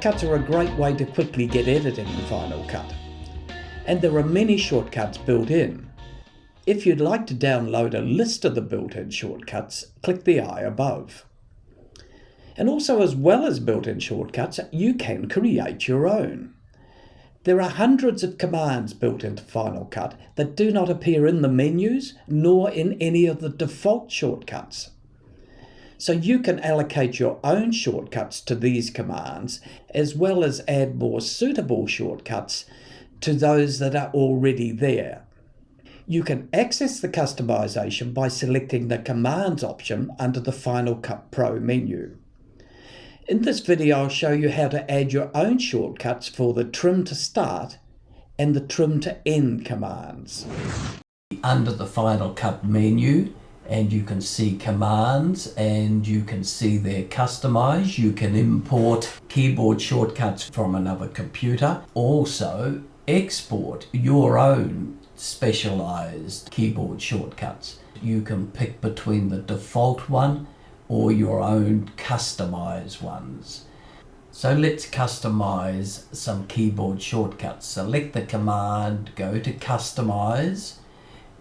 Shortcuts are a great way to quickly get editing in Final Cut. And there are many shortcuts built in. If you'd like to download a list of the built-in shortcuts, click the eye above. And also, as well as built-in shortcuts, you can create your own. There are hundreds of commands built into Final Cut that do not appear in the menus nor in any of the default shortcuts. So you can allocate your own shortcuts to these commands, as well as add more suitable shortcuts to those that are already there. You can access the customization by selecting the Commands option under the Final Cut Pro menu. In this video, I'll show you how to add your own shortcuts for the Trim to Start and the Trim to End commands. Under the Final Cut menu, and you can see commands and you can see their customize. You can import keyboard shortcuts from another computer. Also, export your own specialized keyboard shortcuts. You can pick between the default one or your own customized ones. So let's customize some keyboard shortcuts. Select the command, go to customize,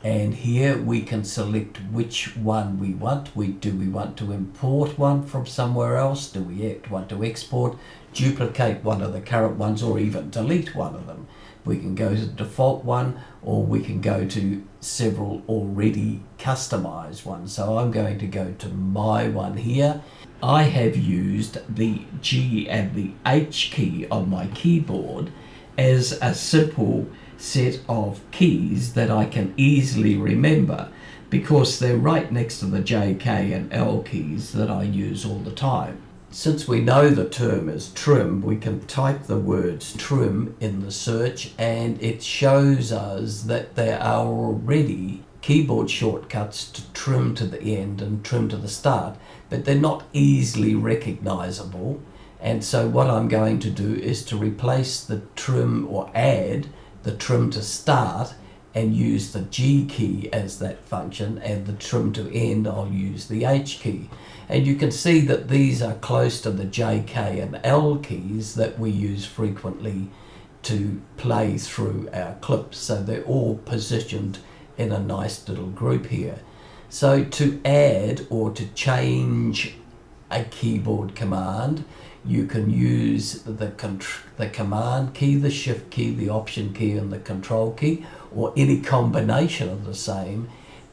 and here we can select which one we want. Do we want to import one from somewhere else? Do we want to export, duplicate one of the current ones, or even delete one of them? We can go to the default one, or we can go to several already customized ones. So I'm going to go to my one here. I have used the G and the H key on my keyboard as a simple set of keys that I can easily remember, because they're right next to the J, K and L keys that I use all the time. Since we know the term is trim, we can type the words trim in the search and it shows us that there are already keyboard shortcuts to trim to the end and trim to the start, but they're not easily recognizable. And so what I'm going to do is to replace the trim, or add the trim to start, and use the G key as that function, and the trim to end I'll use the H key. And you can see that these are close to the J, K and L keys that we use frequently to play through our clips. So they're all positioned in a nice little group here. So to add or to change a keyboard command, you can use the command key, the shift key, the option key and the control key, or any combination of the same,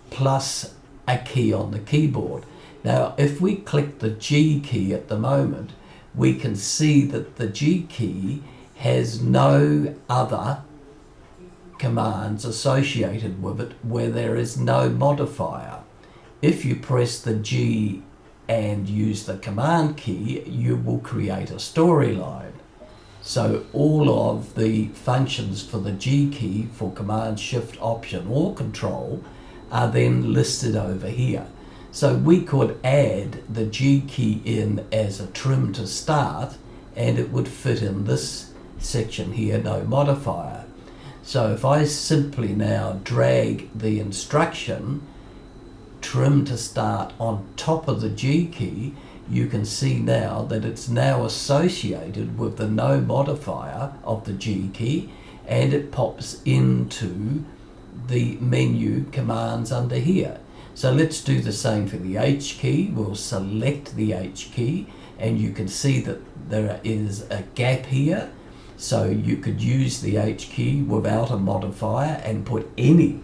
plus a key on the keyboard. Now if we click the G key at the moment, we can see that the G key has no other commands associated with it where there is no modifier. If you press the G and use the command key, you will create a storyline. So all of the functions for the G key for command, shift, option or control are then listed over here. So we could add the G key in as a trim to start and it would fit in this section here, no modifier. So if I simply now drag the instruction trim to start on top of the G key, you can see now that it's now associated with the no modifier of the G key, and it pops into the menu commands under here. So let's do the same for the H key. We'll select the H key and you can see that there is a gap here. So you could use the H key without a modifier and put any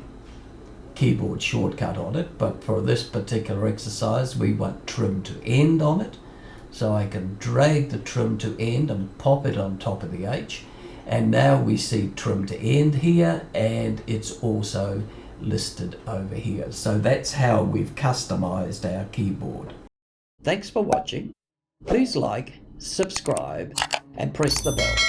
keyboard shortcut on it, but for this particular exercise we want trim to end on it. So I can drag the trim to end and pop it on top of the H, and now we see trim to end here, and it's also listed over here. So that's how we've customized our keyboard. Thanks for watching. Please like, subscribe and press the bell.